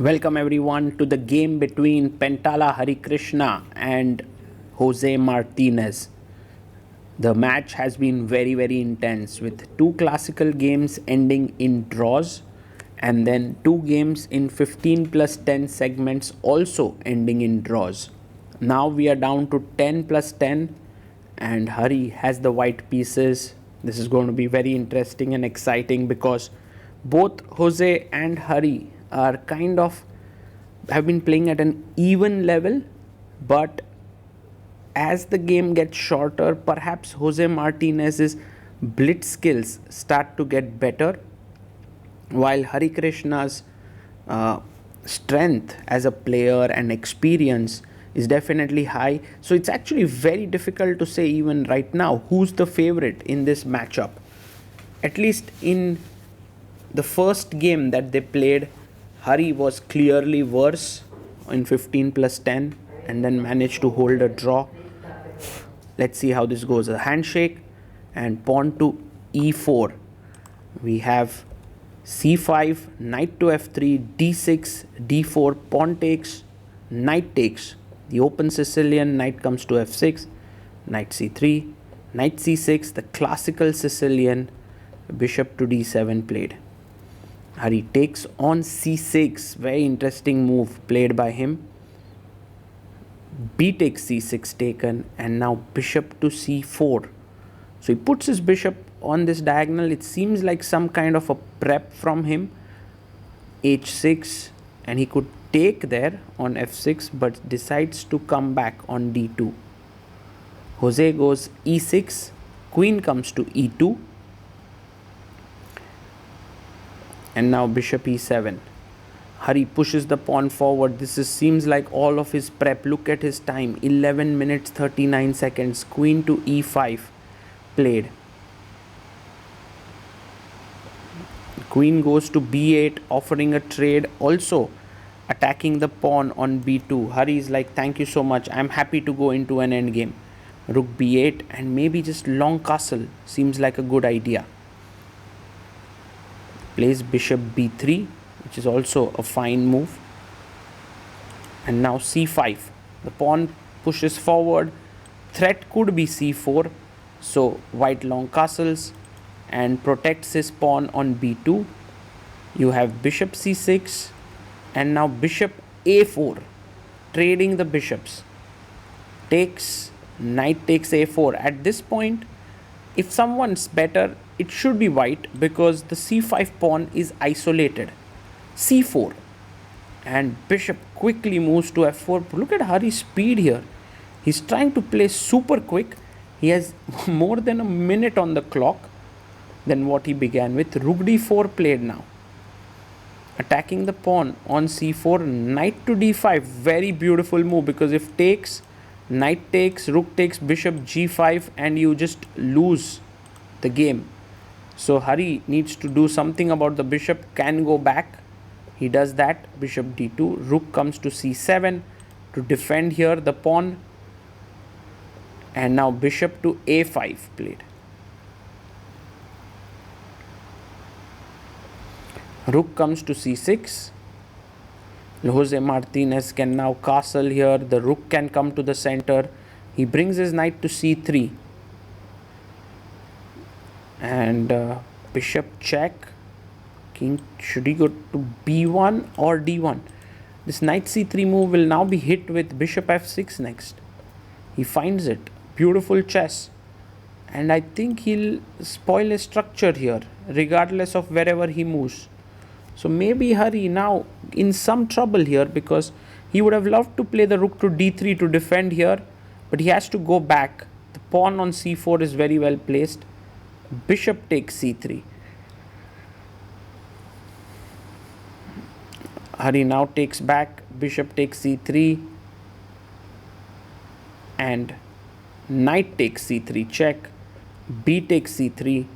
Welcome everyone to the game between Pentala Harikrishna and Jose Martinez. The match has been very intense with two classical games ending in draws and then two games in 15 plus 10 segments also ending in draws. Now we are down to 10 plus 10 and Hari has the white pieces. This is going to be very interesting and exciting because both Jose and Hari are kind of have been playing at an even level, but as the game gets shorter, perhaps Jose Martinez's blitz skills start to get better, while Harikrishna's strength as a player and experience is definitely high. So it's actually very difficult to say even right now who's the favorite in this matchup. At least in the first game that they played, Hari was clearly worse in 15 plus 10 and then managed to hold a draw. Let's see how this goes. A handshake and pawn to e4. We have c5, knight to f3, d6, d4, pawn takes, knight takes. The open Sicilian, knight comes to f6, knight c3, knight c6, the classical Sicilian, bishop to d7 played. Hari takes on c6, very interesting move played by him. B takes c6 taken, and now bishop to c4. So he puts his bishop on this diagonal. It seems like some kind of a prep from him. h6, and he could take there on f6 but decides to come back on d2. Jose goes e6, queen comes to e2, and now bishop e7. Hari pushes the pawn forward. Seems like all of his prep. Look at his time, 11 minutes 39 seconds. Queen to e5 played. Queen goes to b8, offering a trade, also attacking the pawn on b2. Hari is like, thank you so much, I'm happy to go into an endgame. Rook b8 and maybe just long castle seems like a good idea. Plays bishop b3, which is also a fine move. And now c5. The pawn pushes forward. Threat could be c4. So white long castles and protects his pawn on b2. You have bishop c6 and now bishop a4, trading the bishops. Takes, knight takes a4. At this point, if someone's better, it should be white because the c5 pawn is isolated. c4, and bishop quickly moves to f4. Look at Hari's speed here. He's trying to play super quick. He has more than a minute on the clock than what he began with. Rook d4 played now, attacking the pawn on c4. Knight to d5, very beautiful move, because if takes, knight takes, rook takes, bishop g5, and you just lose the game. So Hari needs to do something about the bishop. Can go back. He does that. Bishop d2. Rook comes to c7 to defend here the pawn. And now bishop to a5 played. Rook comes to c6. Jose Martinez can now castle here. The rook can come to the center. He brings his knight to c3. And bishop check. King, should he go to b1 or d1? This knight c3 move will now be hit with bishop f6 next. He finds it. Beautiful chess. And I think he'll spoil his structure here, regardless of wherever he moves. So maybe Hari now in some trouble here, because he would have loved to play the rook to d3 to defend here, but he has to go back. The pawn on c4 is very well placed. Bishop takes c3. Hari now takes back. Bishop takes c3 and knight takes c3 check. B takes c3.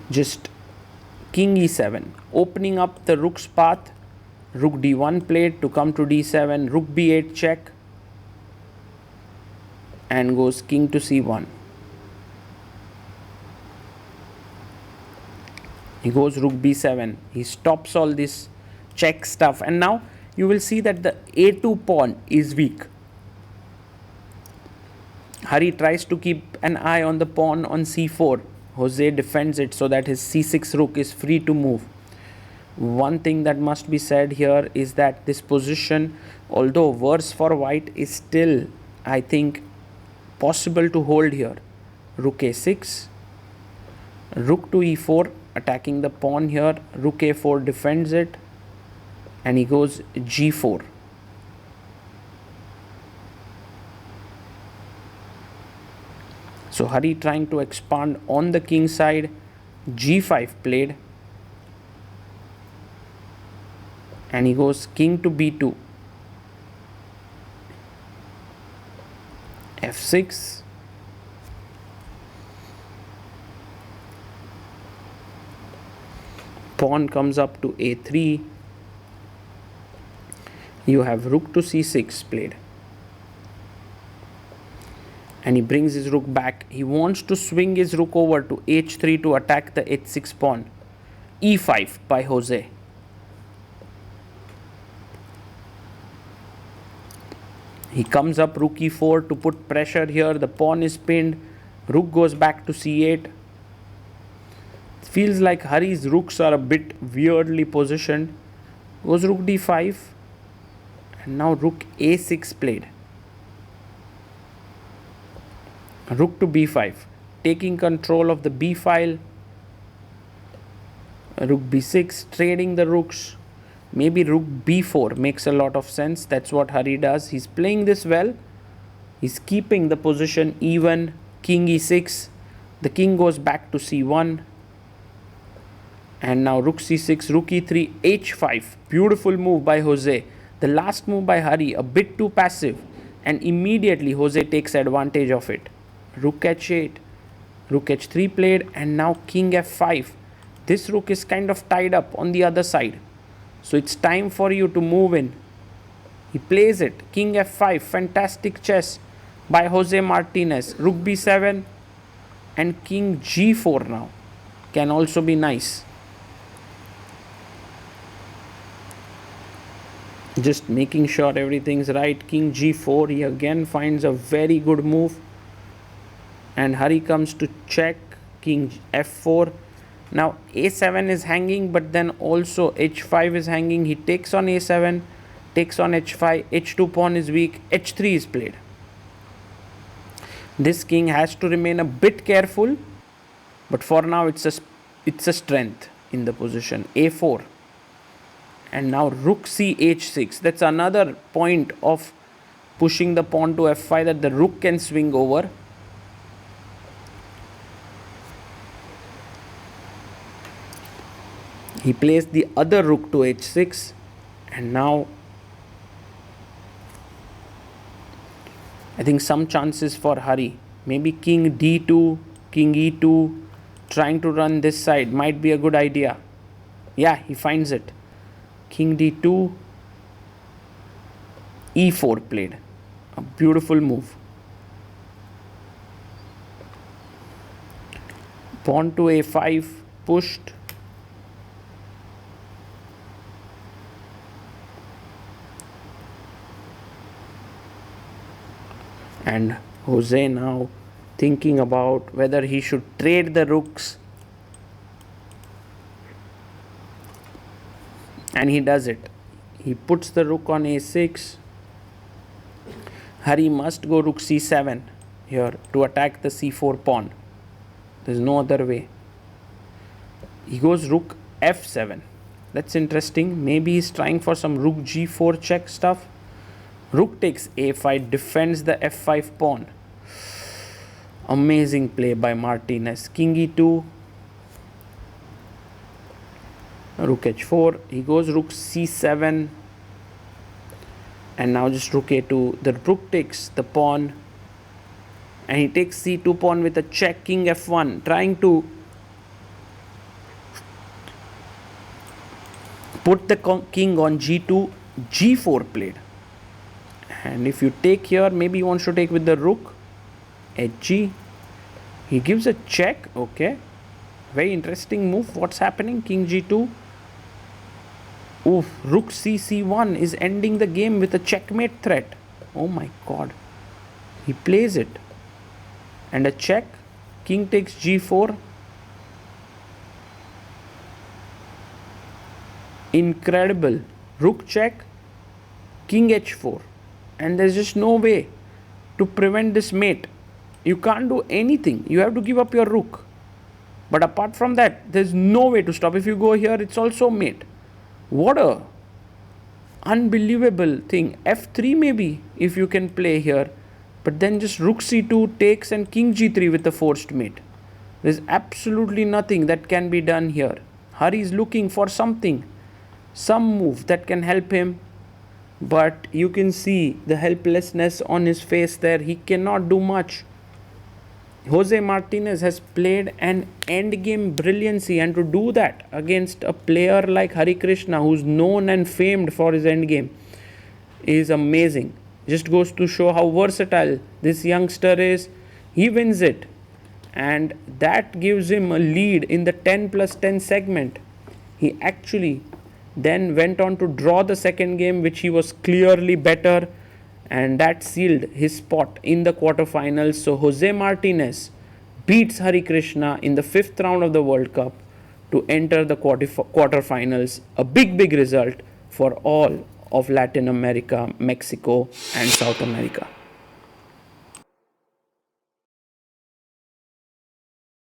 Just king e7, opening up the rook's path. Rook d1 played to come to d7. Rook b8 check, and goes king to c1. He goes rook b7. He stops all this check stuff, and now you will see that the a2 pawn is weak. Hari tries to keep an eye on the pawn on c4. Jose defends it so that his c6 rook is free to move. One thing that must be said here is that this position, although worse for white, is still, I think, possible to hold here. Rook a6, rook to e4, attacking the pawn here. Rook a4 defends it, and he goes g4. So Hari trying to expand on the king side. g5 played, and he goes king to b2, f6, pawn comes up to a3. You have rook to c6 played, and he brings his rook back. He wants to swing his rook over to h3 to attack the h6 pawn. e5 by Jose. He comes up rook e4 to put pressure here. The pawn is pinned. Rook goes back to c8. It feels like Hari's rooks are a bit weirdly positioned. Goes rook d5, and now rook a6 played. Rook to b5, taking control of the b file. Rook b6, trading the rooks. Maybe rook b4 makes a lot of sense. That's what Hari does. He's playing this well. He's keeping the position even. King e6. The king goes back to c1. And now rook c6, rook e3, h5. Beautiful move by Jose. The last move by Hari, a bit too passive. And immediately Jose takes advantage of it. Rook h8, rook h3 played, and now king f5. This rook is kind of tied up on the other side. So it's time for you to move in. He plays it. King f5. Fantastic chess by Jose Martinez. Rook b7 and king g4 now. Can also be nice. Just making sure everything's right. King g4. He again finds a very good move. And Hari comes to check. King f4. Now a7 is hanging, but then also h5 is hanging. He takes on a7, takes on h5, h2 pawn is weak, h3 is played. This king has to remain a bit careful, but for now it's a strength in the position. a4, and now rook c h6. That's another point of pushing the pawn to f5, that the rook can swing over. He plays the other rook to h6, and now I think some chances for Hari. Maybe king d2, king e2, trying to run this side might be a good idea. Yeah, he finds it. King d2, e4 played. A beautiful move. Pawn to a5 pushed. And Jose now thinking about whether he should trade the rooks. And he does it. He puts the rook on a6. Hari must go rook c7 here to attack the c4 pawn. There's no other way. He goes rook f7. That's interesting. Maybe he's trying for some rook g4 check stuff. Rook takes a5, defends the f5 pawn. Amazing play by Martinez. King e2, rook h4. He goes rook c7, and now just rook a2. The rook takes the pawn, and he takes c2 pawn with a check. King f1, trying to put the king on g2. g4 played. And if you take here, maybe he wants to take with the rook. hg. He gives a check. Okay. Very interesting move. What's happening? King g2. Oof, rook c1 is ending the game with a checkmate threat. Oh my god. He plays it. And a check. King takes g4. Incredible. Rook check. King h4. And there's just no way to prevent this mate. You can't do anything. You have to give up your rook. But apart from that, there's no way to stop. If you go here, it's also mate. What a unbelievable thing. f3 maybe, if you can play here. But then just rook c2 takes and king g3 with the forced mate. There's absolutely nothing that can be done here. Hari is looking for something, some move that can help him. But you can see the helplessness on his face there. He cannot do much. Jose Martinez has played an endgame brilliancy, and to do that against a player like Harikrishna, who's known and famed for his endgame, is amazing. Just goes to show how versatile this youngster is. He wins it, and that gives him a lead in the 10+10 segment. He actually then went on to draw the second game, which he was clearly better, and that sealed his spot in the quarterfinals. So Jose Martinez beats Harikrishna in the 5th round of the World Cup to enter the quarterfinals. A big result for all of Latin America, Mexico and South America.